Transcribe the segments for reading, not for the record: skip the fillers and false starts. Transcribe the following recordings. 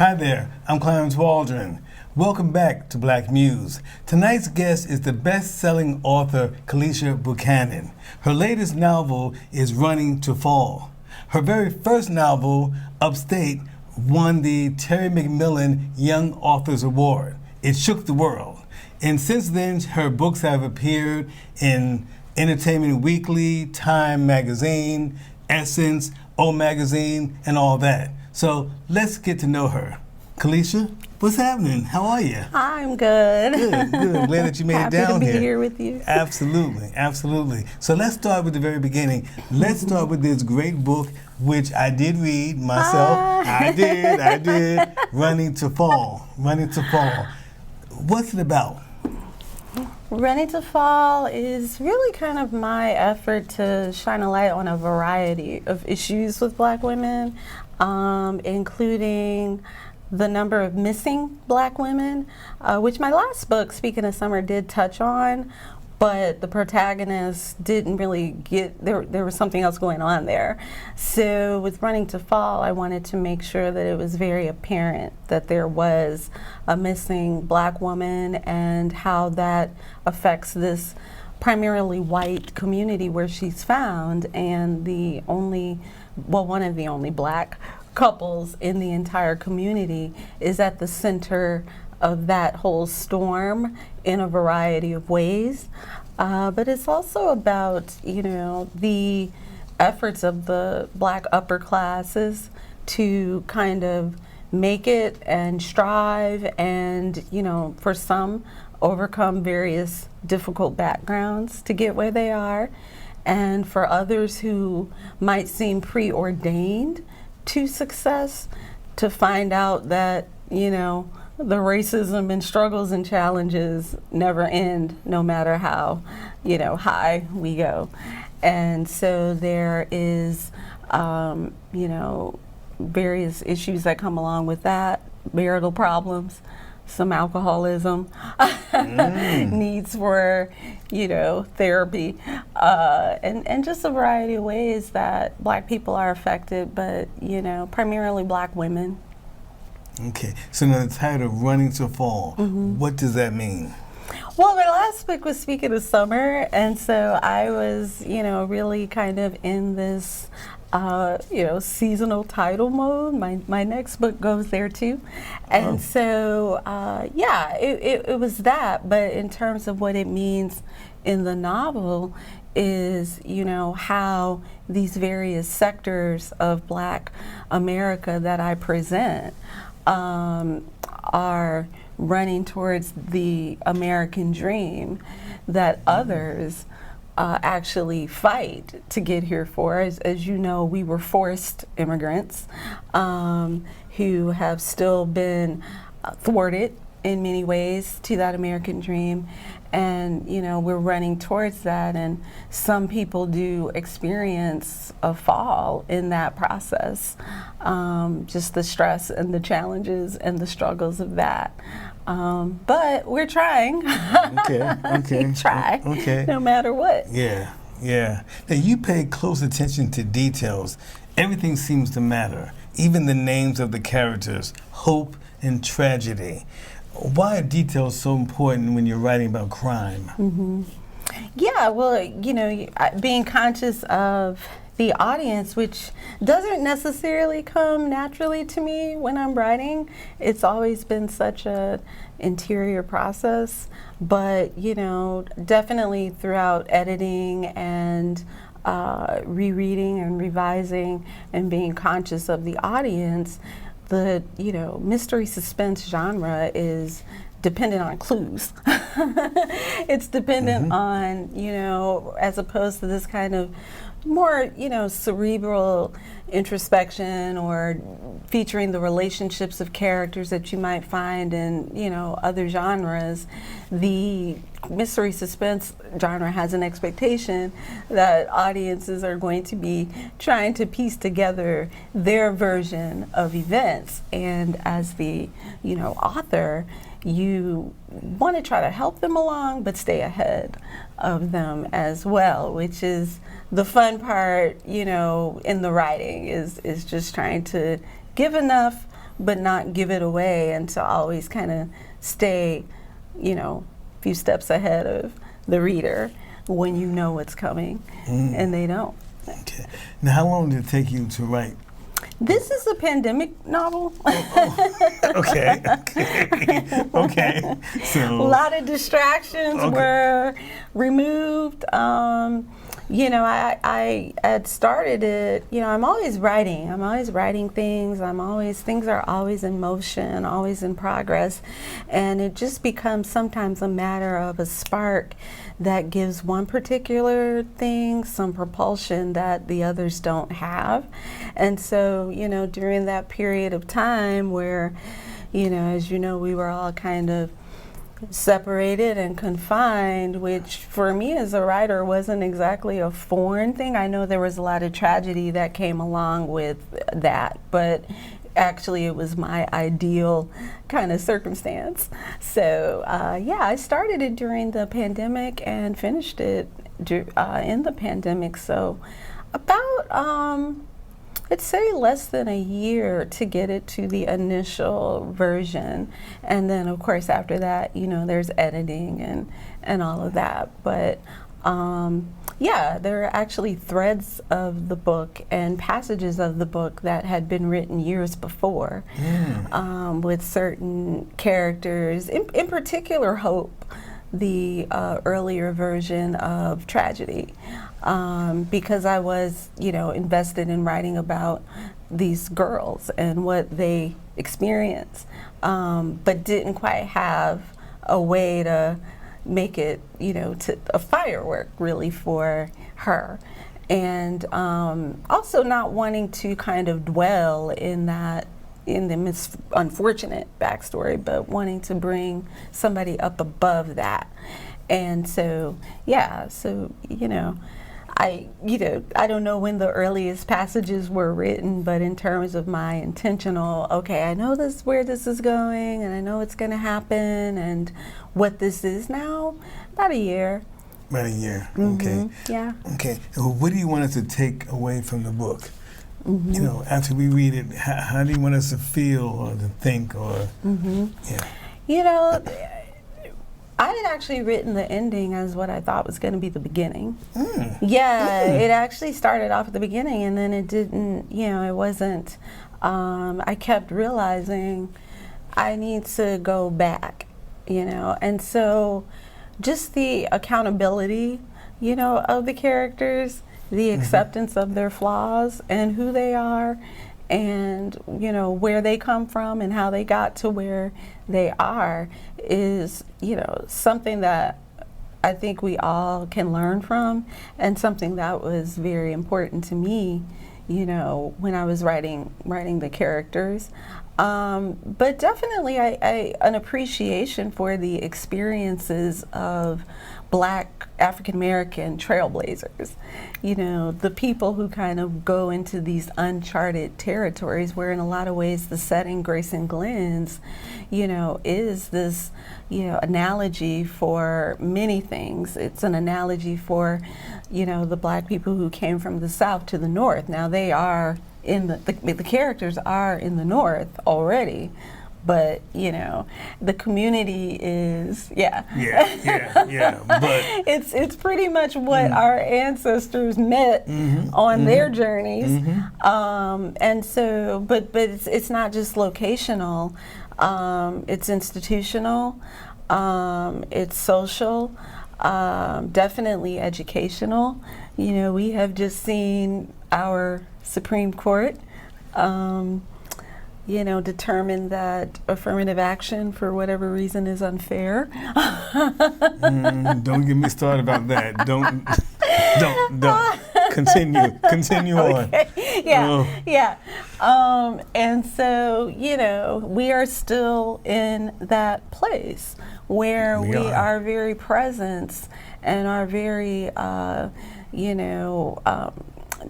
Hi there, I'm Clarence Waldron. Welcome back to Black Muse. Tonight's guest is the best-selling author Kalisha Buckhanon. Her latest novel is Running to Fall. Her very first novel, Upstate, won the Terry McMillan Young Authors Award. It shook the world. And since then, her books have appeared in Entertainment Weekly, Time Magazine, Essence, O Magazine, and all that. So let's get to know her. Kalisha, what's happening? How are you? I'm good. Good. Glad that you made it down here. Happy to be here with you. Absolutely. So let's start with the very beginning. Let's start with this great book, which I did read myself. I did. Running to Fall. What's it about? Running to Fall is really kind of my effort to shine a light on a variety of issues with Black women, including the number of missing Black women, which my last book, Speaking of Summer, did touch on, but the protagonist didn't really get, there was something else going on there. So with Running to Fall, I wanted to make sure that it was very apparent that there was a missing Black woman and how that affects this primarily white community where she's found, and one of the only Black couples in the entire community is at the center of that whole storm in a variety of ways. But it's also about, the efforts of the Black upper classes to kind of make it and strive and, for some, overcome various difficult backgrounds to get where they are. And for others who might seem preordained to success, to find out that, the racism and struggles and challenges never end, no matter how, high we go. And so there is, various issues that come along with that, marital problems, some alcoholism, needs for, therapy, and just a variety of ways that Black people are affected, but, primarily Black women. Okay, so now the title, Running to Fall, what does that mean? Well, my last book was Speaking of Summer, and so I was, really kind of in this, seasonal title mode. My next book goes there too. And so, it was that, but in terms of what it means in the novel is, how these various sectors of Black America that I present are running towards the American dream that others actually fight to get here for. As you know, we were forced immigrants who have still been thwarted in many ways to that American dream. And, we're running towards that, and some people do experience a fall in that process, just the stress and the challenges and the struggles of that. But we're trying. Okay. Try. Okay. No matter what. Yeah. Now, you pay close attention to details. Everything seems to matter, even the names of the characters, hope and tragedy. Why are details so important when you're writing about crime? Yeah, well, being conscious of the audience, which doesn't necessarily come naturally to me when I'm writing. It's always been such an interior process, but, definitely throughout editing and rereading and revising and being conscious of the audience, the mystery suspense genre is dependent on clues. It's dependent on, as opposed to this kind of more, cerebral introspection or featuring the relationships of characters that you might find in, other genres. The mystery suspense genre has an expectation that audiences are going to be trying to piece together their version of events. And as the, author, you want to try to help them along, but stay ahead of them as well, which is the fun part, in the writing is just trying to give enough but not give it away, and to always kind of stay, a few steps ahead of the reader when you know what's coming, and they don't. Okay. Now, how long did it take you to write? This is a pandemic novel. Okay. Okay. So a lot of distractions were removed. I had started it. I'm always writing. I'm always writing things. Things are always in motion, always in progress, and it just becomes sometimes a matter of a spark that gives one particular thing some propulsion that the others don't have. And so, during that period of time where, as you know, we were all kind of separated and confined, which for me as a writer wasn't exactly a foreign thing. I know there was a lot of tragedy that came along with that, but actually it was my ideal kind of circumstance. So I started it during the pandemic and finished it in the pandemic. So about I'd say less than a year to get it to the initial version, and then of course after that there's editing and all of that. But there are actually threads of the book and passages of the book that had been written years before, with certain characters, in particular Hope, the earlier version of Tragedy, because I was, invested in writing about these girls and what they experience, but didn't quite have a way to make it, to a firework really for her. And also not wanting to kind of dwell in the unfortunate backstory, but wanting to bring somebody up above that. And so, I don't know when the earliest passages were written, but in terms of my intentional, I know where this is going, and I know it's going to happen, and what this is now, about a year. About a year, okay. Yeah. Okay, what do you want us to take away from the book? After we read it, how do you want us to feel or to think or, I had actually written the ending as what I thought was going to be the beginning. It actually started off at the beginning, and then it didn't, it wasn't, I kept realizing I need to go back, and so just the accountability, of the characters, the acceptance of their flaws and who they are, and where they come from and how they got to where they are is something that I think we all can learn from, and something that was very important to me when I was writing the characters, but definitely an appreciation for the experiences of Black African American trailblazers, the people who kind of go into these uncharted territories, where in a lot of ways the setting, Grace and Glenn's, is this, analogy for many things. It's an analogy for, the Black people who came from the South to the North. Now they are the characters are in the North already, but the community is but it's pretty much what our ancestors met on their journeys, and so but it's not just locational, it's institutional, it's social, definitely educational. We have just seen our Supreme Court determine that affirmative action, for whatever reason, is unfair. Don't get me started about that. Don't. Continue on. Yeah. And so, we are still in that place where we are very present and are very,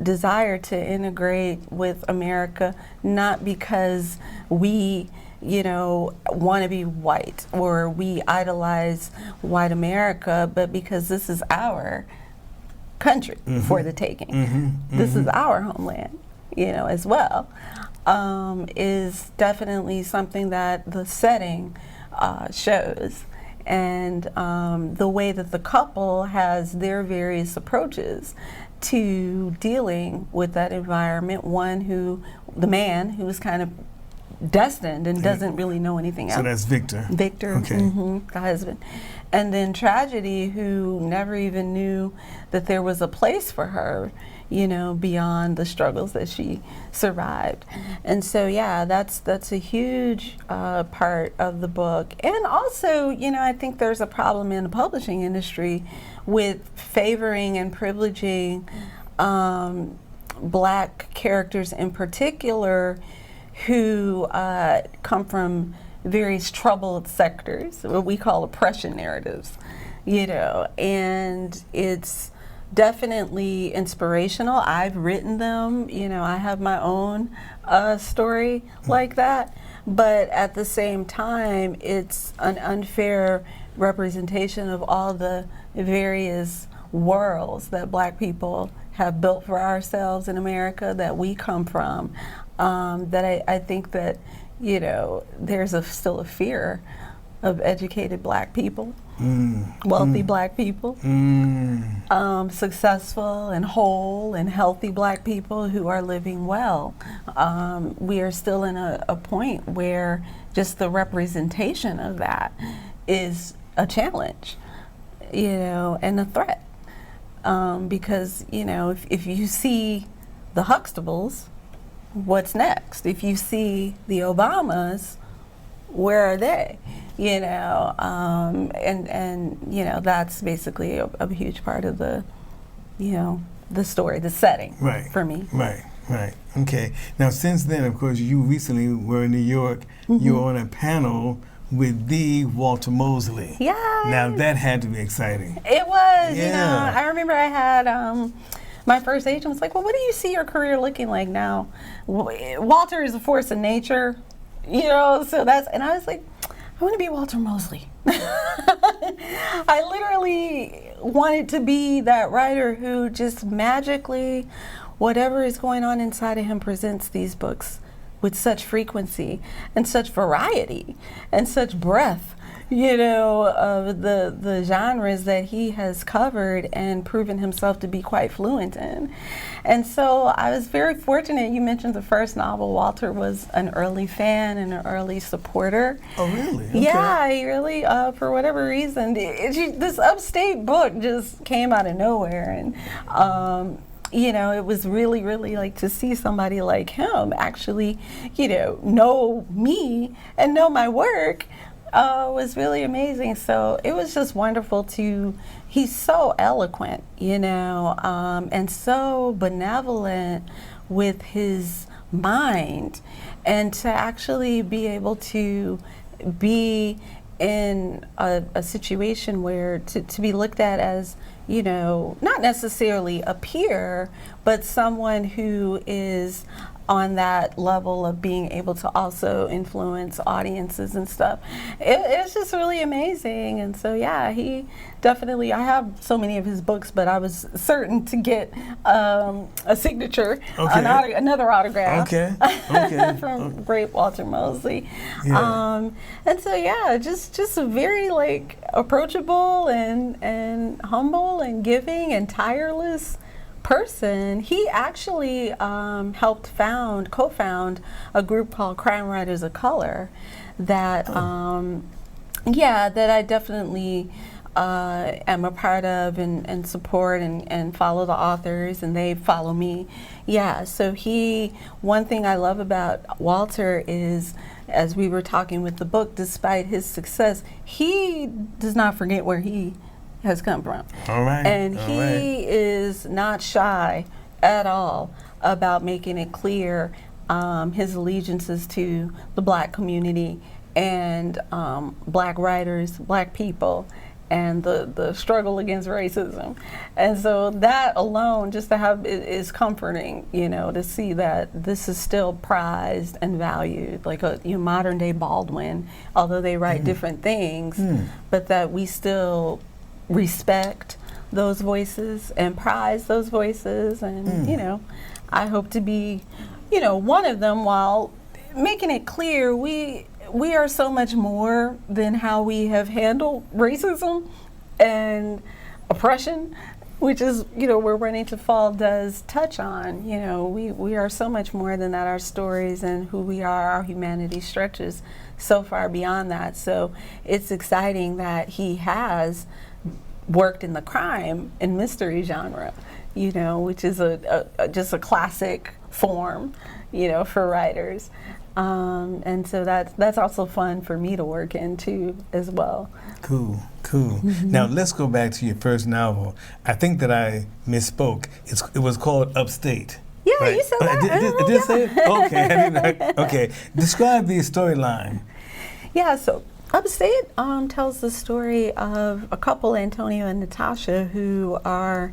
desire to integrate with America, not because we want to be white or we idolize white America, but because this is our country for the taking. This is our homeland, as well. is definitely something that the setting shows. And the way that the couple has their various approaches to dealing with that environment. The man who is kind of destined and doesn't really know anything else. So that's Victor. Victor, okay. The husband. And then Tragedy, who never even knew that there was a place for her, beyond the struggles that she survived. And so, yeah, that's a huge part of the book. And also, I think there's a problem in the publishing industry with favoring and privileging Black characters in particular who come from various troubled sectors, what we call oppression narratives, and it's definitely inspirational. I've written them, I have my own story like that, but at the same time, it's an unfair representation of all the various worlds that Black people have built for ourselves in America that we come from, that I think that, there's still a fear of educated Black people, wealthy Black people, successful and whole and healthy Black people who are living well. We are still in a point where just the representation of that is a challenge, and a threat. Because, if you see the Huxtables, what's next? If you see the Obamas, where are they? That's basically a huge part of the story, the setting for me. Right. Okay. Now, since then, of course, you recently were in New York. You were on a panel with the Walter Mosley. Yeah. Now, that had to be exciting. It was, Yeah. I remember I had, my first agent was like, well, what do you see your career looking like now? Walter is a force of nature, so and I was like, I want to be Walter Mosley. I literally wanted to be that writer who just magically, whatever is going on inside of him, presents these books with such frequency and such variety and such breadth, of the genres that he has covered and proven himself to be quite fluent in. And so I was very fortunate. You mentioned the first novel. Walter was an early fan and an early supporter. Oh, really? Okay. Yeah, he really, for whatever reason, this Upstate book just came out of nowhere. And it was really, really like to see somebody like him actually, know me and know my work was really amazing. So it was just wonderful he's so eloquent, and so benevolent with his mind, and to actually be able to be in a situation where to be looked at as, not necessarily a peer, but someone who is on that level of being able to also influence audiences and stuff. It's just really amazing. And so, yeah, he definitely, I have so many of his books, but I was certain to get a signature, another autograph from great Walter Mosley. Yeah. And so, yeah, just very like approachable and humble and giving and tireless person. He actually helped co-found a group called Crime Writers of Color that that I definitely am a part of and support and follow the authors, and they follow me. Yeah, so one thing I love about Walter is, as we were talking with the book, despite his success, he does not forget where he has come from. All right. And he is not shy at all about making it clear his allegiances to the Black community and Black writers, Black people, and the struggle against racism. And so that alone, just to have, is comforting, to see that this is still prized and valued, like a modern day Baldwin, although they write different things, but that we still respect those voices and prize those voices. And I hope to be one of them, while making it clear we are so much more than how we have handled racism and oppression, which is, where Running to Fall does touch on. We are so much more than that. Our stories and who we are, our humanity stretches so far beyond that. So it's exciting that he has worked in the crime and mystery genre, which is just a classic form, for writers. And so that's also fun for me to work in too as well. Cool. Now let's go back to your first novel. I think that I misspoke. It was called Upstate. Yeah, right? you said that. I did say it? Okay, I didn't. Okay, describe the storyline. Yeah, so Upstate tells the story of a couple, Antonio and Natasha, who are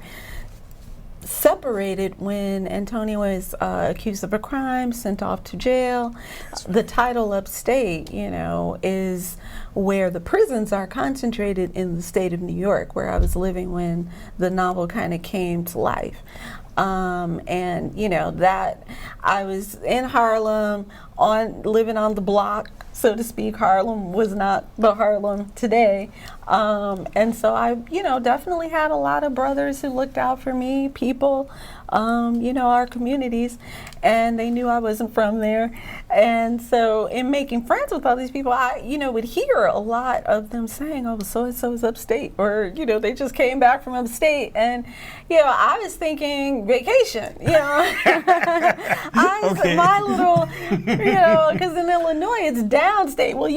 separated when Antonio is accused of a crime, sent off to jail. The title Upstate, is where the prisons are concentrated in the state of New York, where I was living when the novel kind of came to life. And that I was in Harlem, living on the block, so to speak. Harlem was not the Harlem today. And so I, definitely had a lot of brothers who looked out for me, people, our communities, and they knew I wasn't from there. And so in making friends with all these people, I, would hear a lot of them saying, oh, so-and-so is upstate, or, they just came back from upstate. And, I was thinking vacation, my little, because in Illinois, it's downstate. Well,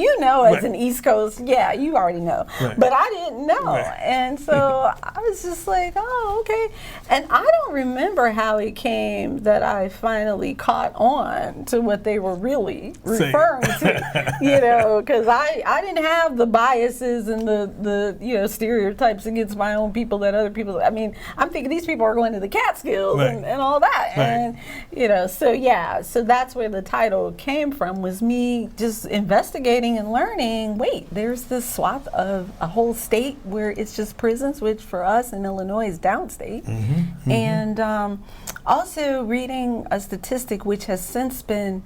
as an East Coast, yeah, you already know. Right. But I didn't know. Right. And so I was just like, oh, okay. And I don't remember how it came that I finally caught on to what they were really referring to, because I didn't have the biases and the stereotypes against my own people that other people, I'm thinking these people are going to the Catskills and all that. Right. And, so that's where the title came from, was me just investigating and learning, wait, there's this swath of a whole state where it's just prisons, which for us in Illinois is downstate. Mm-hmm. And also reading a statistic which has since been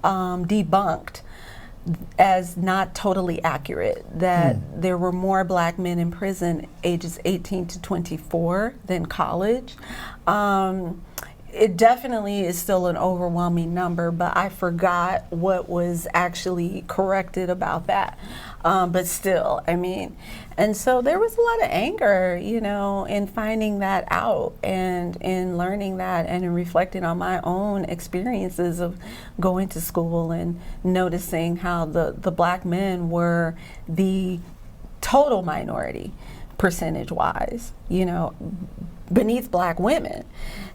debunked as not totally accurate, that there were more black men in prison ages 18 to 24 than college. It definitely is still an overwhelming number, but I forgot what was actually corrected about that. But still, and so there was a lot of anger, in finding that out and in learning that and in reflecting on my own experiences of going to school and noticing how the black men were the total minority, percentage-wise, beneath black women.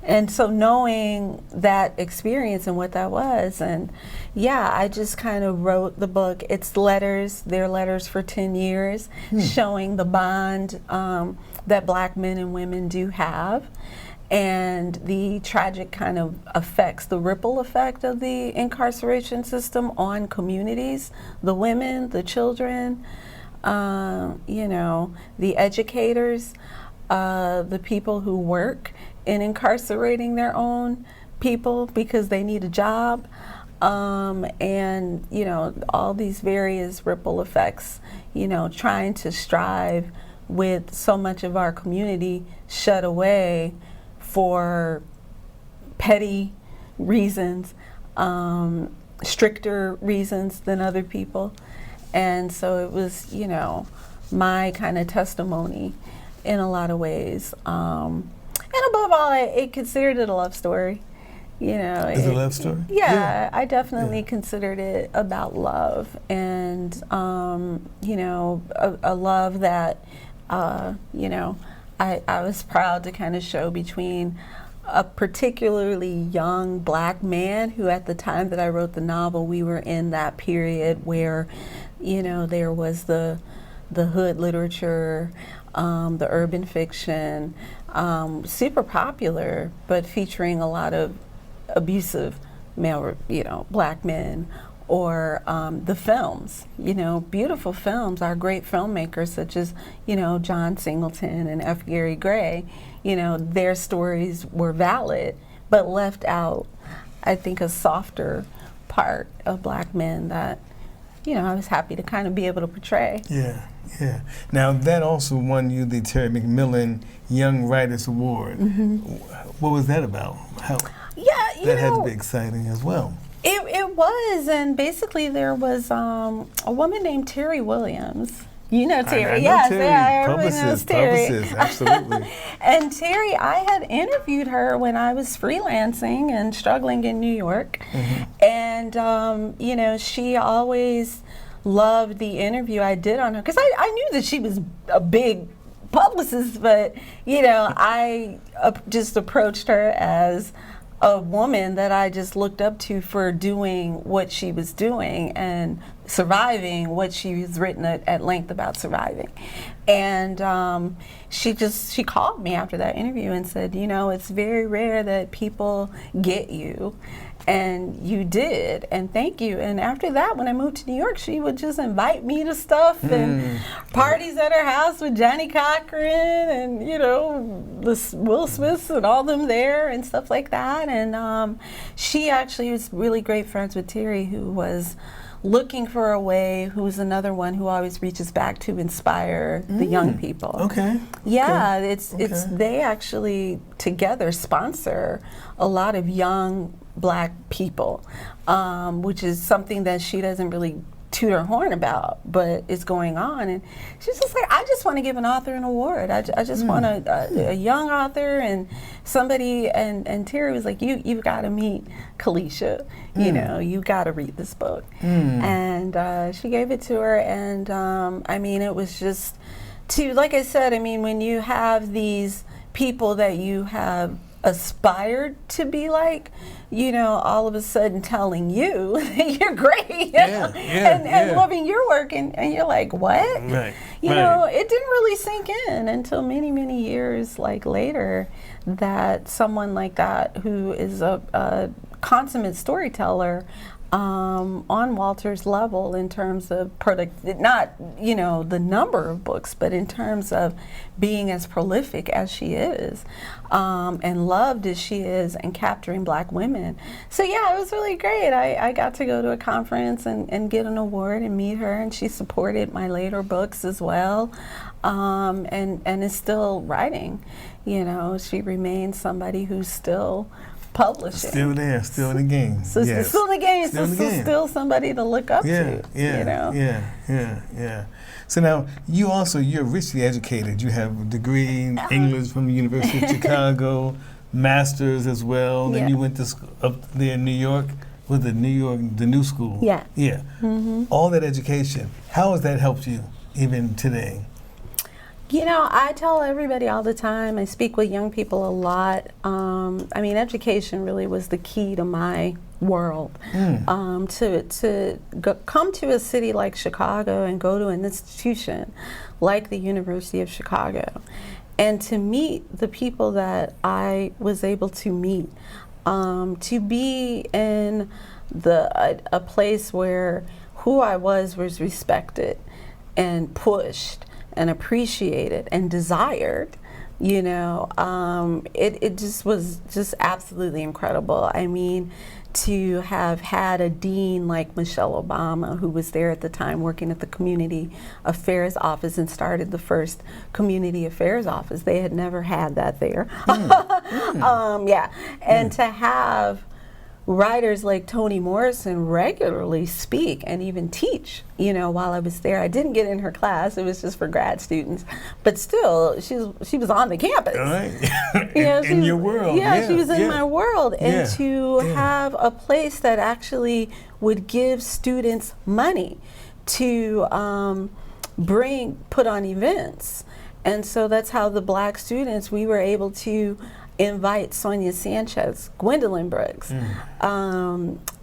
And so knowing that experience and what that was, and I just kind of wrote the book. It's letters, they're letters for 10 years, showing the bond that black men and women do have, and the tragic kind of effects, the ripple effect of the incarceration system on communities, the women, the children, the educators, the people who work in incarcerating their own people because they need a job, and all these various ripple effects, trying to strive with so much of our community shut away for petty reasons, stricter reasons than other people. And so it was, my kind of testimony in a lot of ways. And above all, I considered it a love story. Is it a love story? Yeah, I definitely considered it about love, and a love that I was proud to kind of show between a particularly young black man who, at the time that I wrote the novel, we were in that period where, there was the hood literature, the urban fiction, super popular, but featuring a lot of abusive male, black men, or the films, beautiful films. Our great filmmakers such as, John Singleton and F. Gary Gray, their stories were valid, but left out I think, a softer part of black men that, you know, I was happy to kind of be able to portray. Yeah, yeah. Now, that also won you the Terry McMillan Young Writers Award. What was that about? How, that had to be exciting as well. It was, and basically there was a woman named Terry Williams. You know Terry, I know yes, Terry. yeah, everybody knows Terry. Publicist, absolutely. And Terry, I had interviewed her when I was freelancing and struggling in New York, and you know, she always loved the interview I did on her, because I knew that she was a big publicist, but you know, I just approached her as a woman that I just looked up to for doing what she was doing and surviving what she's written at length about surviving. And she called me after that interview and said, you know, it's very rare that people get you. And you did, and thank you. And after that, when I moved to New York, she would just invite me to stuff and parties at her house with Johnny Cochran and, you know, the Will Smiths and all them there and stuff like that. And she actually was really great friends with Terry, who was looking for a way, who's another one who always reaches back to inspire the young people. Okay. Yeah, it's they actually together sponsor a lot of young black people, which is something that she doesn't really toot her horn about, but it's going on. And she's just like, I just want to give an author an award. I just want a young author and somebody, and Terry was like, you've got to meet Kalisha. You know, you got to read this book. And she gave it to her, and I mean, it was just like I said, I mean, when you have these people that you have aspired to be like, you know, all of a sudden telling you that you're great, and loving your work, and you're like, what? You know, it didn't really sink in until many, many years later that someone like that, who is a consummate storyteller, on Walter's level in terms of not, you know, the number of books, but in terms of being as prolific as she is, and loved as she is, and capturing black women. So yeah, it was really great. I got to go to a conference and get an award and meet her, and she supported my later books as well, and is still writing. You know, she remains somebody who's still publishing. Still there, still in the game. So still in the game, still somebody to look up to. You know? Yeah. So now, you're richly educated. You have a degree in English from the University of Chicago, master's as well. Then you went to up there in New York, with the New School. Yeah. All that education, how has that helped you even today? You know, I tell everybody all the time, I speak with young people a lot. I mean, education really was the key to my world. To come to a city like Chicago and go to an institution like the University of Chicago, and to meet the people that I was able to meet, to be in a place where who I was respected and pushed and appreciated and desired, you know, it just was just absolutely incredible. I mean, to have had a dean like Michelle Obama, who was there at the time working at the Community Affairs Office and started the first Community Affairs Office. They had never had that there. And to have writers like Toni Morrison regularly speak and even teach, you know, while I was there. I didn't get in her class, it was just for grad students, but still, she was on the campus. You know, in your world. She was in my world. And to have a place that actually would give students money to put on events. And so that's how the black students, we were able to invite Sonia Sanchez, Gwendolyn Brooks,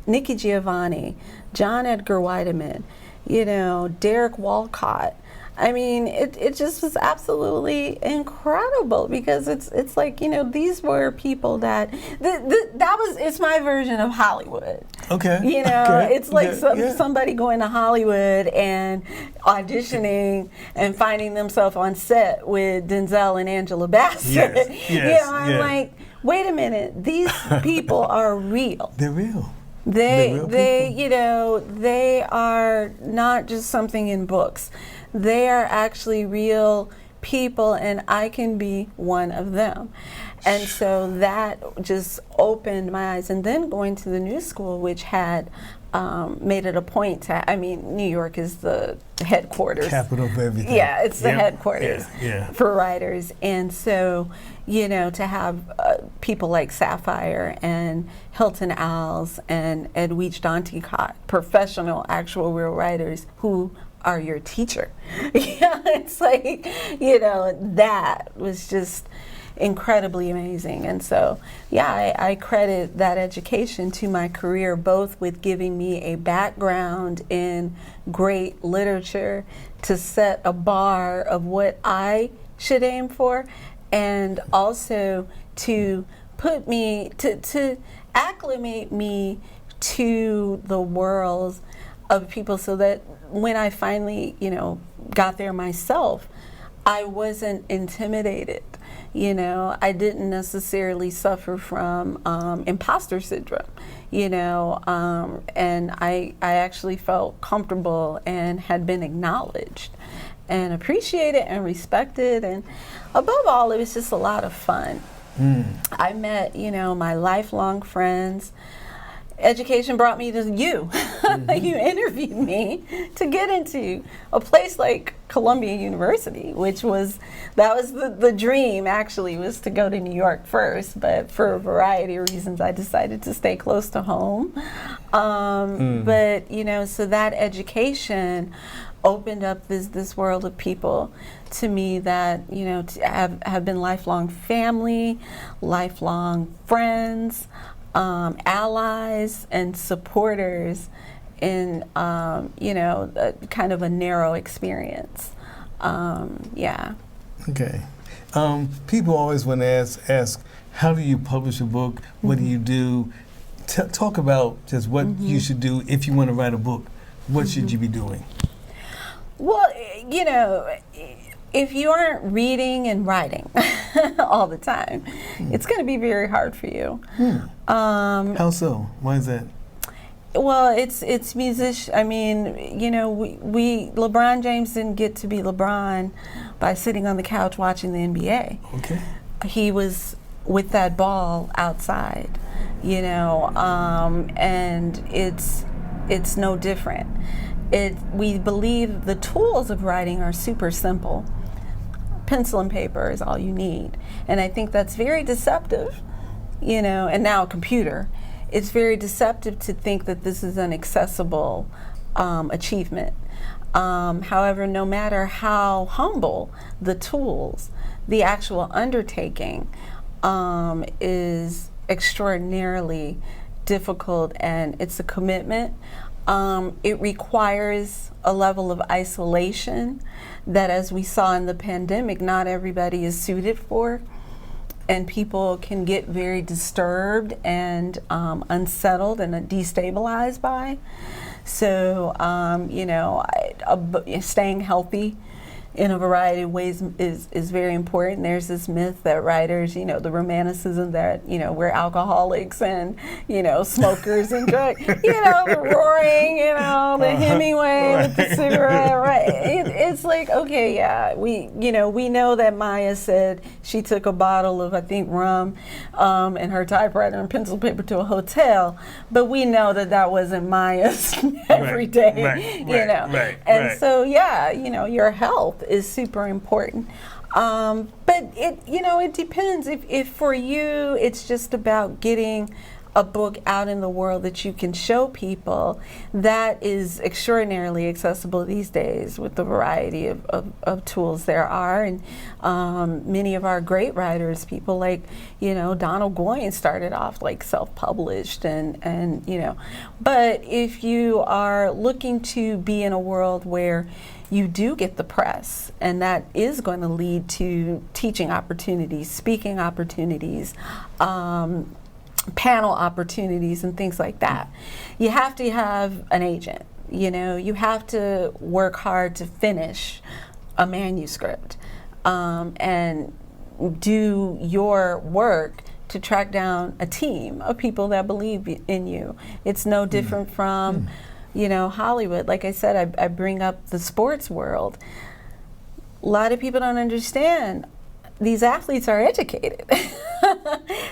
Nikki Giovanni, John Edgar Weideman, you know, Derek Walcott. I mean, it just was absolutely incredible, because it's like, you know, these were people that it's my version of Hollywood. Okay. You know, it's like somebody going to Hollywood and auditioning and finding themselves on set with Denzel and Angela Bassett. You know, I'm like, wait a minute, these people are real. They're real. They you know, they are not just something in books. They are actually real people, and I can be one of them. And so that just opened my eyes. And then going to the New School, which had made it a point to, I mean, New York is the headquarters. Capital of everything. Yeah, it's the headquarters Yeah. for writers. And so, you know, to have people like Sapphire and Hilton Als and Edwidge Danticott, professional, actual real writers who are your teacher. Yeah, it's like, you know, that was just incredibly amazing. And so, yeah, I credit that education to my career, both with giving me a background in great literature to set a bar of what I should aim for, and also to put me, to acclimate me to the world of people, so that when I finally, you know, got there myself, I wasn't intimidated. You know, I didn't necessarily suffer from imposter syndrome, you know, and I actually felt comfortable and had been acknowledged and appreciated and respected. And above all, it was just a lot of fun. I met, you know, my lifelong friends. Education brought me to you. You interviewed me to get into a place like Columbia University, which was, that was the dream actually, was to go to New York first, but for a variety of reasons I decided to stay close to home. But, you know, so that education opened up this world of people to me that, you know, have been lifelong family, lifelong friends, allies and supporters in, you know, kind of a narrow experience. Yeah. Okay. People always want to ask, how do you publish a book? What do you do? Talk about just what you should do if you want to write a book. What should you be doing? Well, you know, if you aren't reading and writing all the time, it's going to be very hard for you. How so? Why is that? Well, it's musician. I mean, you know, we LeBron James didn't get to be LeBron by sitting on the couch watching the NBA. Okay. He was with that ball outside, you know, and it's no different. We believe the tools of writing are super simple. Pencil and paper is all you need. And I think that's very deceptive, you know, and now a computer. It's very deceptive to think that this is an accessible achievement. However, no matter how humble the tools, the actual undertaking is extraordinarily difficult, and it's a commitment. It requires a level of isolation that, as we saw in the pandemic, not everybody is suited for, and people can get very disturbed and unsettled and destabilized by. So, you know, staying healthy in a variety of ways is very important. There's this myth that writers, you know, the romanticism that, you know, we're alcoholics and, you know, smokers and drugs, you know, the roaring, you know, the Hemingway with the cigarette, right? It's like, okay, yeah, we know that Maya said she took a bottle of, I think, rum and her typewriter and pencil paper to a hotel, but we know that wasn't Maya's everyday, you know. And so, yeah, you know, your health is super important. But it depends. If for you it's just about getting a book out in the world that you can show people, that is extraordinarily accessible these days with the variety of tools there are. And many of our great writers, people like, you know, Donald Goyne started off like self-published and you know. But if you are looking to be in a world where you do get the press, and that is going to lead to teaching opportunities, speaking opportunities, panel opportunities, and things like that. You have to have an agent. You know, you have to work hard to finish a manuscript and do your work to track down a team of people that believe in you. It's no different from, Hollywood. Like I said, I bring up the sports world. A lot of people don't understand. These athletes are educated.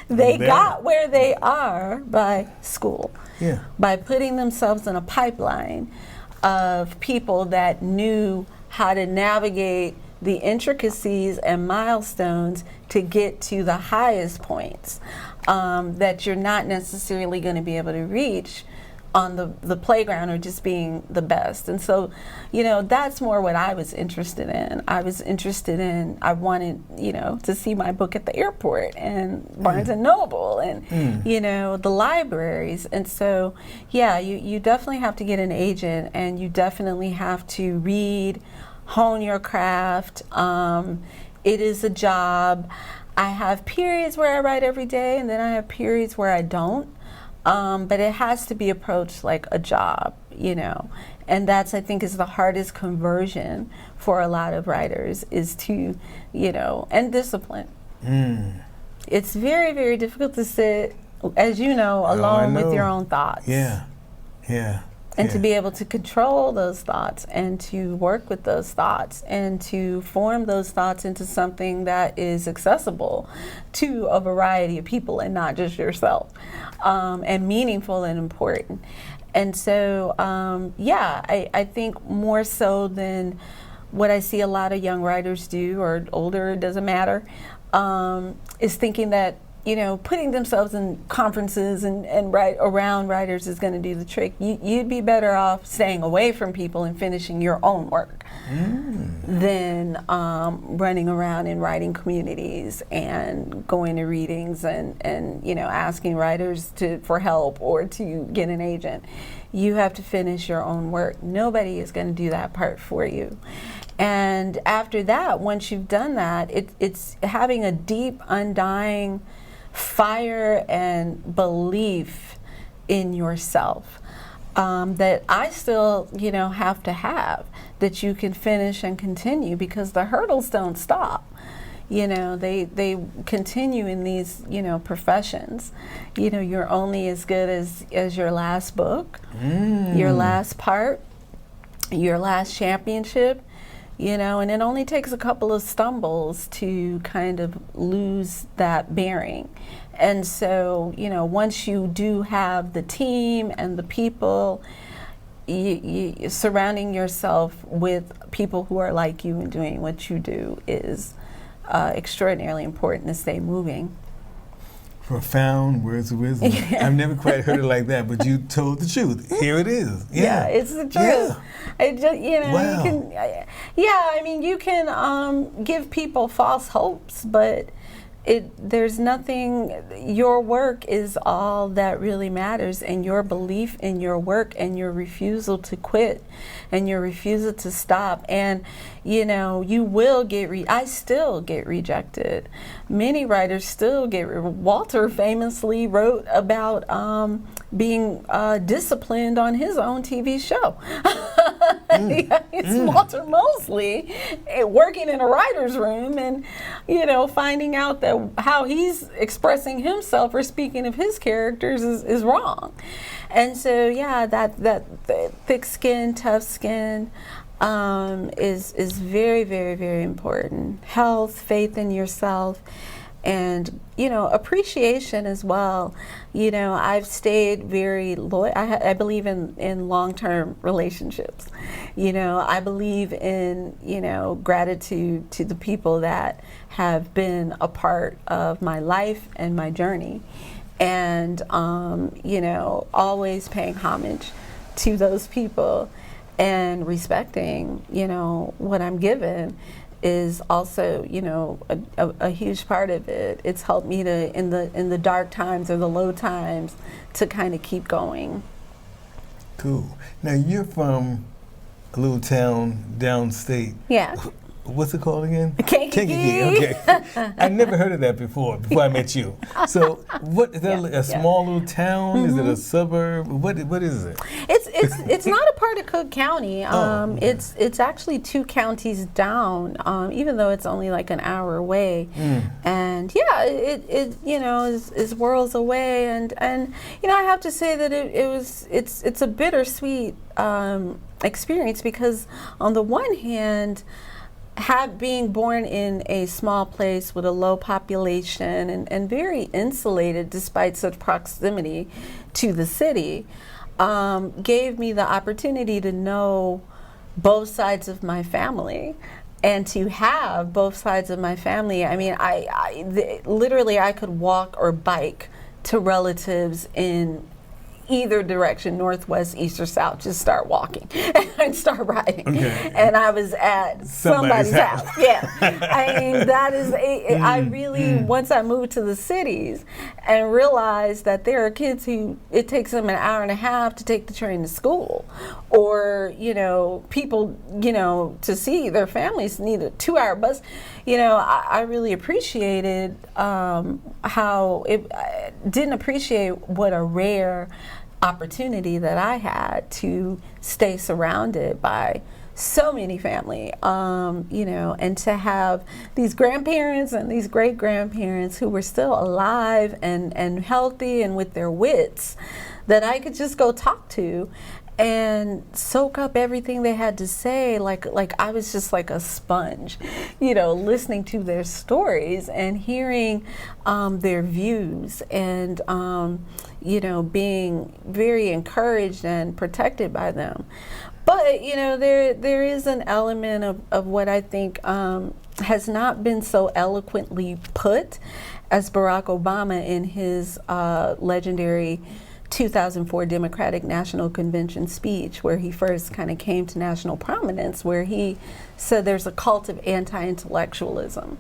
They got where they are by school, by putting themselves in a pipeline of people that knew how to navigate the intricacies and milestones to get to the highest points that you're not necessarily going to be able to reach on the playground or just being the best. And so, that's more what I was interested in. I wanted, to see my book at the airport and Barnes and Noble and, the libraries. And so, you definitely have to get an agent, and you definitely have to read, hone your craft. It is a job. I have periods where I write every day, and then I have periods where I don't. But it has to be approached like a job, and that's, I think, is the hardest conversion for a lot of writers, is to, and discipline. It's very, very difficult to sit, as you know, alone with your own thoughts. And to be able to control those thoughts and to work with those thoughts and to form those thoughts into something that is accessible to a variety of people and not just yourself, and meaningful and important. And so, I think more so than what I see a lot of young writers do, or older, it doesn't matter, is thinking that putting themselves in conferences and around writers is going to do the trick. You'd be better off staying away from people and finishing your own work than running around in writing communities and going to readings and asking writers for help or to get an agent. You have to finish your own work. Nobody is going to do that part for you. And after that, once you've done that, it's having a deep, undying fire and belief in yourself that I still, have to have, that you can finish and continue, because the hurdles don't stop. They continue in these, professions. You're only as good as your last book, your last part, your last championship. And it only takes a couple of stumbles to kind of lose that bearing. And so, once you do have the team and the people, you surrounding yourself with people who are like you and doing what you do is extraordinarily important to stay moving. Profound words of wisdom. I've never quite heard it like that, but you told the truth. Here it is. It's the truth. Wow. You can give people false hopes, but there's nothing. Your work is all that really matters, and your belief in your work and your refusal to quit and your refusal to stop. And you will get I still get rejected. Many writers still get Walter famously wrote about being disciplined on his own TV show. It's Walter Mosley working in a writer's room and finding out that how he's expressing himself or speaking of his characters is wrong. And so that thick skin, tough skin is very, very, very important. Health, faith in yourself, and appreciation as well. I've stayed very loyal. I believe in long-term relationships. I believe in gratitude to the people that have been a part of my life and my journey, and always paying homage to those people and respecting what I'm given is also a huge part of it. It's helped me to in the dark times or the low times to kind of keep going. Cool. Now you're from a little town downstate. Yeah. what's it called again? Kankakee. Okay. I never heard of that before I met you. So what is that? A small little town? Is it a suburb? What is it? It's not a part of Cook County. It's actually 2 counties down. Even though it's only like an hour away, and it is worlds away. And I have to say that it's a bittersweet experience, because on the one hand, being born in a small place with a low population and very insulated despite such proximity to the city, gave me the opportunity to know both sides of my family and to have both sides of my family. I mean, literally I could walk or bike to relatives in either direction, northwest, east, or south. Just start walking and start riding. Okay. And I was at somebody's house. Yeah. I mean, that is, I really, once I moved to the cities and realized that there are kids who, it takes them an hour and a half to take the train to school. Or, people, to see their families need a 2-hour bus. I really appreciated I didn't appreciate what a rare opportunity that I had to stay surrounded by so many family, and to have these grandparents and these great-grandparents who were still alive and healthy and with their wits that I could just go talk to and soak up everything they had to say, like I was just like a sponge, listening to their stories and hearing their views and, being very encouraged and protected by them. But, there is an element of what I think has not been so eloquently put as Barack Obama in his legendary 2004 Democratic National Convention speech, where he first kind of came to national prominence, where he said there's a cult of anti-intellectualism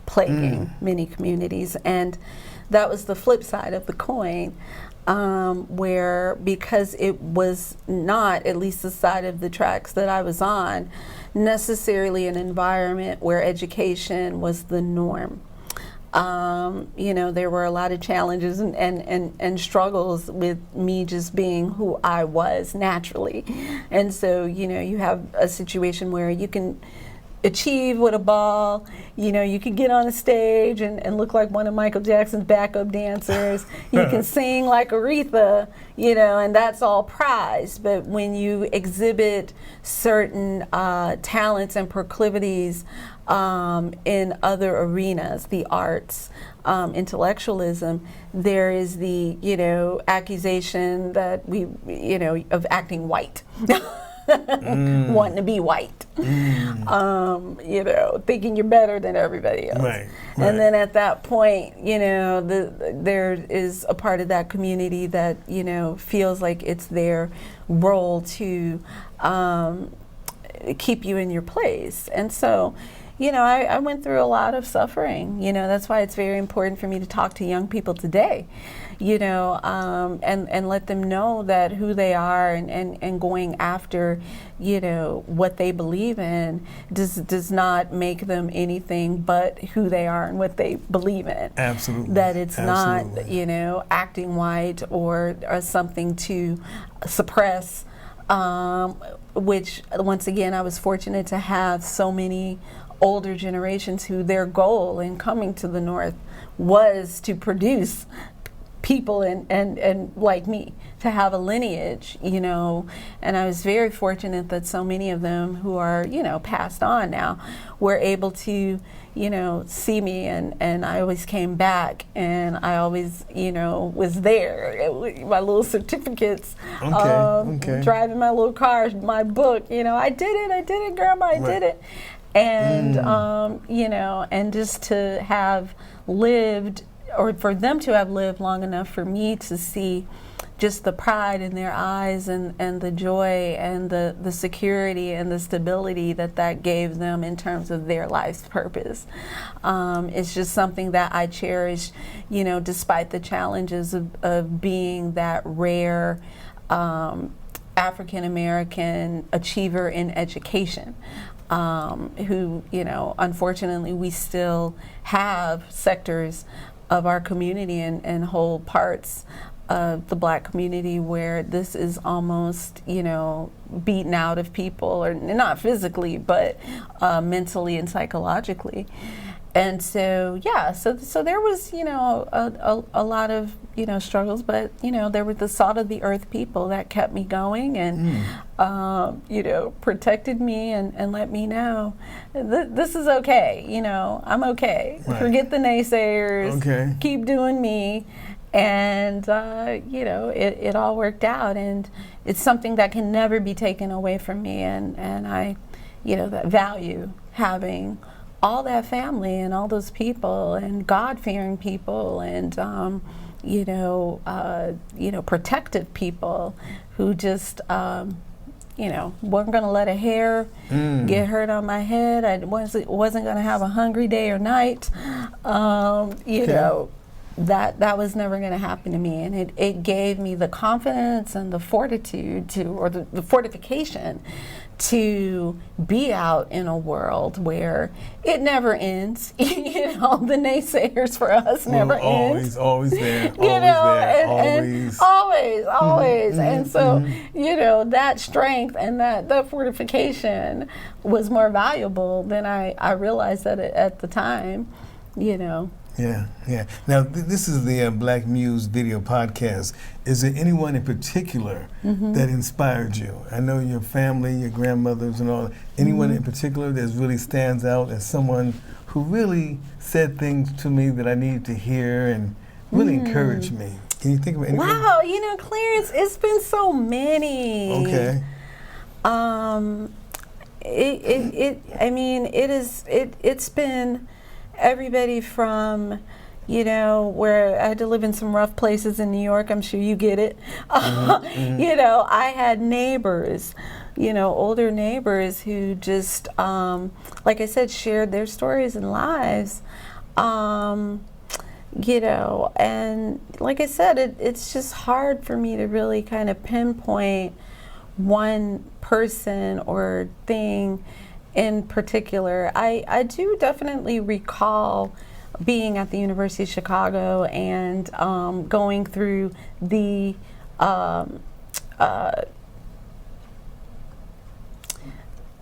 plaguing many communities. And that was the flip side of the coin, where because it was not, at least the side of the tracks that I was on, necessarily an environment where education was the norm. There were a lot of challenges and struggles with me just being who I was naturally. And so, you have a situation where you can achieve with a ball, you can get on a stage and look like one of Michael Jackson's backup dancers. You can sing like Aretha, and that's all prized. But when you exhibit certain talents and proclivities in other arenas, the arts, intellectualism, there is the, accusation that of acting white. Wanting to be white, thinking you're better than everybody else. Right. And then at that point, there is a part of that community that, feels like it's their role to keep you in your place. And so, I went through a lot of suffering. That's why it's very important for me to talk to young people today, and let them know that who they are and going after, what they believe in does not make them anything but who they are and what they believe in. Absolutely. That it's not, acting white or something to suppress, which, once again, I was fortunate to have so many older generations who their goal in coming to the North was to produce people and like me, to have a lineage, and I was very fortunate that so many of them who are, passed on now were able to, see me, and I always came back, and I always, was there. My little certificates, driving my little car, my book, I did it, Grandma, I did it. And, and just to have lived, or for them to have lived long enough for me to see just the pride in their eyes and the joy and the security and the stability that gave them in terms of their life's purpose. It's just something that I cherish, despite the challenges of being that rare African American achiever in education. who, unfortunately we still have sectors of our community and whole parts of the Black community where this is almost, beaten out of people, or not physically, but mentally and psychologically. And so, so there was, a lot of, struggles, but, there were the salt of the earth people that kept me going and, protected me and let me know this is okay, I'm okay. Right. Forget the naysayers, okay. Keep doing me. And, it all worked out, and it's something that can never be taken away from me. And I, that value having all that family and all those people and God-fearing people and, protective people who just, wasn't going to let a hair get hurt on my head. I wasn't going to have a hungry day or night. That was never going to happen to me, and it gave me the confidence and the fortitude the fortification to be out in a world where it never ends. The naysayers for us never ends. Always there. Always. And so, that strength and that fortification was more valuable than I realized that at the time. Yeah. Now, this is the Black Muse video podcast. Is there anyone in particular that inspired you? I know your family, your grandmothers and all. Anyone in particular that really stands out as someone who really said things to me that I needed to hear and really encouraged me? Can you think of anything? Wow, Clarence, it's been so many. Okay. It's been everybody from, where I had to live in some rough places in New York. I'm sure you get it. I had neighbors, older neighbors who just, like I said, shared their stories and lives. And like I said, it's just hard for me to really kind of pinpoint one person or thing in particular. I do definitely recall being at the University of Chicago and going through the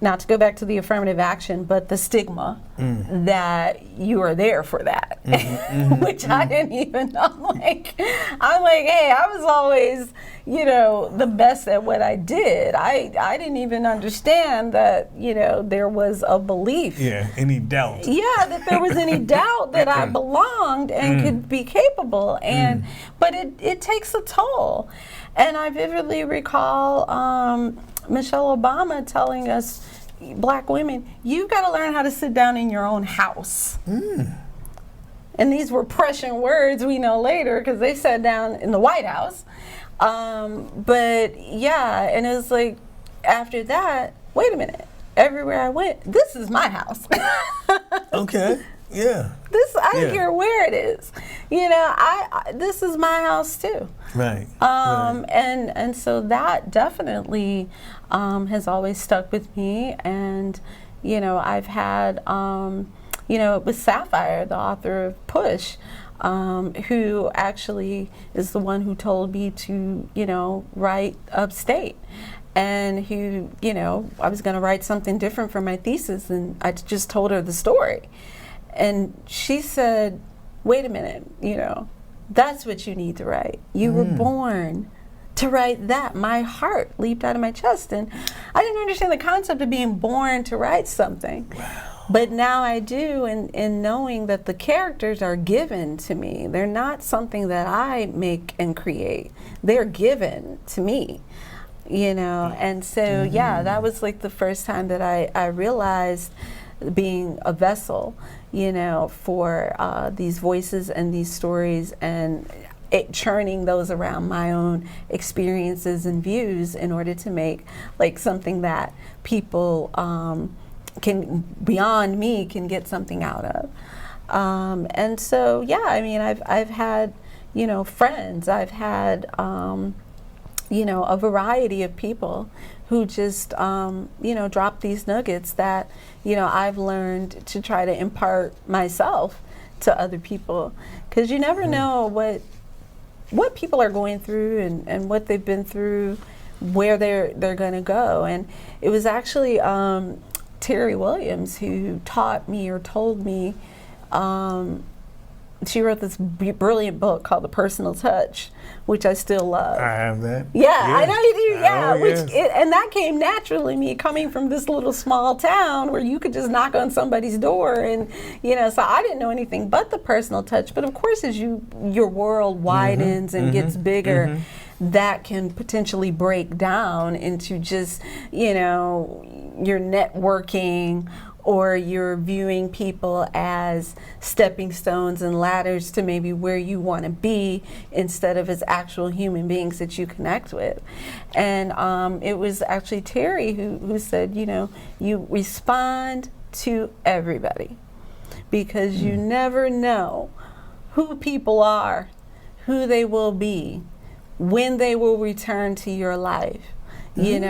not to go back to the affirmative action, but the stigma that you are there for that, which I didn't even know. I'm like, hey, I was always, the best at what I did. I didn't even understand that, there was a belief. Yeah, any doubt. Yeah, that there was any doubt that I belonged and could be capable. And but it takes a toll. And I vividly recall Michelle Obama telling us, Black women, you've got to learn how to sit down in your own house. And these were prescient words we know later because they sat down in the White House. But yeah, and it was like, after that, wait a minute, everywhere I went, this is my house. Okay, yeah. I don't care where it is. This is my house too. Right. And so that definitely has always stuck with me. And, I've had, it was Sapphire, the author of Push, who actually is the one who told me to, write Upstate. And who, I was going to write something different for my thesis, and I just told her the story. And she said, wait a minute, that's what you need to write. You were born to write that. My heart leaped out of my chest, and I didn't understand the concept of being born to write something. Wow. But now I do, in knowing that the characters are given to me. They're not something that I make and create. They're given to me, And so, that was like the first time that I realized being a vessel, for these voices and these stories, and churning those around my own experiences and views in order to make like something that people can, beyond me, can get something out of. And so, I've had, friends, I've had, a variety of people who just, drop these nuggets that, I've learned to try to impart myself to other people. Because you never know what people are going through and what they've been through, where they're going to go. And it was actually Terry Williams who taught me or told me, she wrote this brilliant book called The Personal Touch, which I still love. I have that. Yeah, I know you do. Yeah, yes. And that came naturally, me coming from this little small town where you could just knock on somebody's door, and so I didn't know anything but the personal touch. But of course, as your world widens and gets bigger, that can potentially break down into just your networking, or you're viewing people as stepping stones and ladders to maybe where you want to be, instead of as actual human beings that you connect with. And it was actually Terry who said, you respond to everybody, because you never know who people are, who they will be, when they will return to your life. And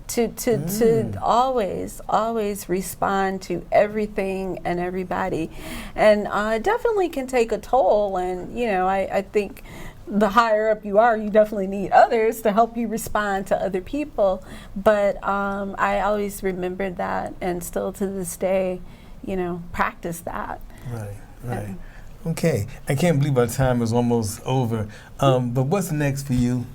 to always respond to everything and everybody, and it definitely can take a toll. And I think the higher up you are, you definitely need others to help you respond to other people. But I always remembered that, and still to this day, practice that. Right. Okay, I can't believe our time is almost over. But what's next for you?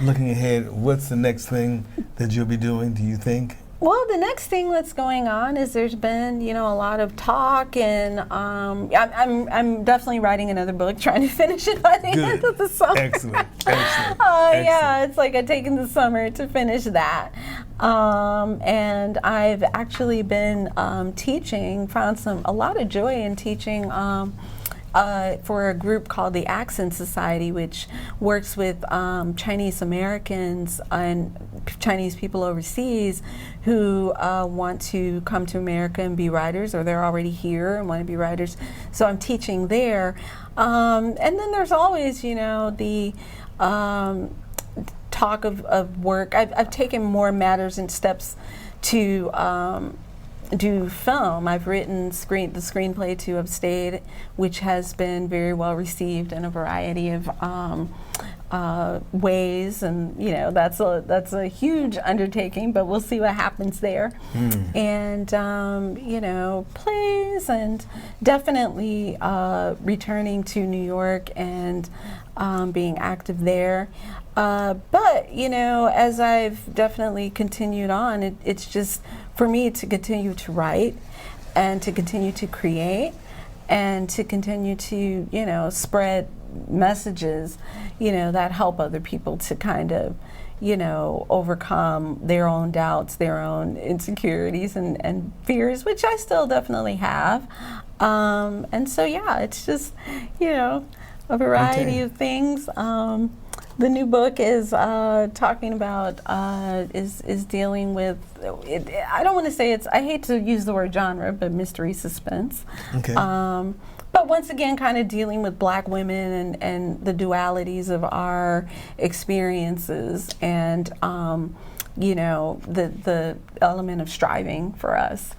Looking ahead, what's the next thing that you'll be doing, do you think? Well, the next thing that's going on is there's been, a lot of talk, and I'm definitely writing another book, trying to finish it by the end of the summer. Excellent. Yeah, it's like I've taken the summer to finish that. And I've actually been teaching, found a lot of joy in teaching for a group called the Accent Society, which works with Chinese Americans and Chinese people overseas who want to come to America and be writers, or they're already here and want to be writers. So I'm teaching there. And then there's always, the talk of work. I've taken more matters and steps to do film. I've written the screenplay to Upstate, which has been very well received in a variety of ways, and that's a huge undertaking, but we'll see what happens there. And plays, and definitely returning to New York and being active there. But as I've definitely continued on, it's just for me to continue to write, and to continue to create, and to continue to spread messages that help other people to kind of overcome their own doubts, their own insecurities and fears, which I still definitely have. And so it's just a variety of things. The new book is talking about is dealing with I don't want to say I hate to use the word genre, but mystery suspense. Okay. But once again, kind of dealing with Black women and the dualities of our experiences, and the element of striving for us.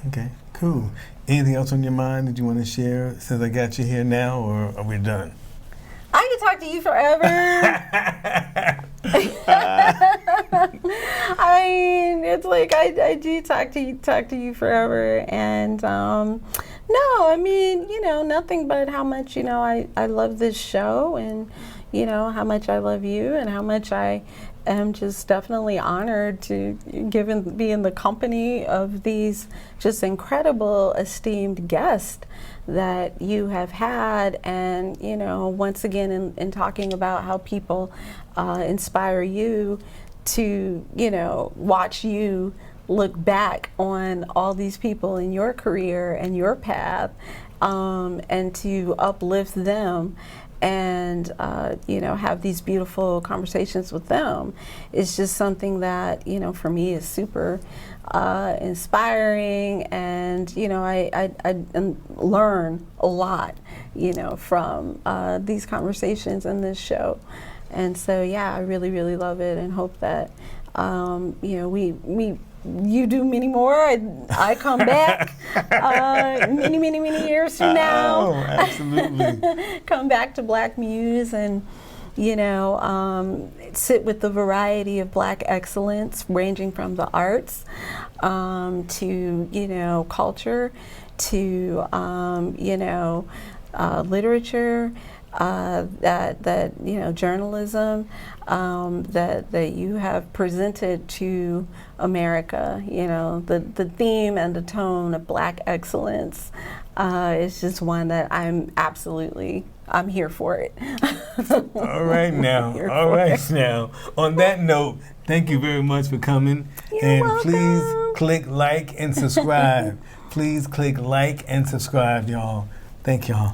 Okay, cool. Anything else on your mind that you want to share since I got you here now, or are we done? I could talk to you forever. I mean, it's like I do talk to you forever, and nothing but how much I love this show, and how much I love you, and how much I am just definitely honored to be in the company of these just incredible, esteemed guests that you have had. And once again, in talking about how people inspire you to watch you look back on all these people in your career and your path, and to uplift them, and have these beautiful conversations with them, is just something that for me is super inspiring. And I learn a lot from these conversations and this show. And so, yeah, I really, really love it and hope that, you do many more. I come back many, many, many years from now. Oh, absolutely. Come back to Black Muse and, sit with the variety of Black excellence, ranging from the arts to, culture, to, literature, journalism, that you have presented to America. The theme and the tone of Black excellence is just one that I'm here for it. All right now. On that note, thank you very much for coming. You're welcome. Please click like and subscribe. Please click like and subscribe, y'all. Thank y'all.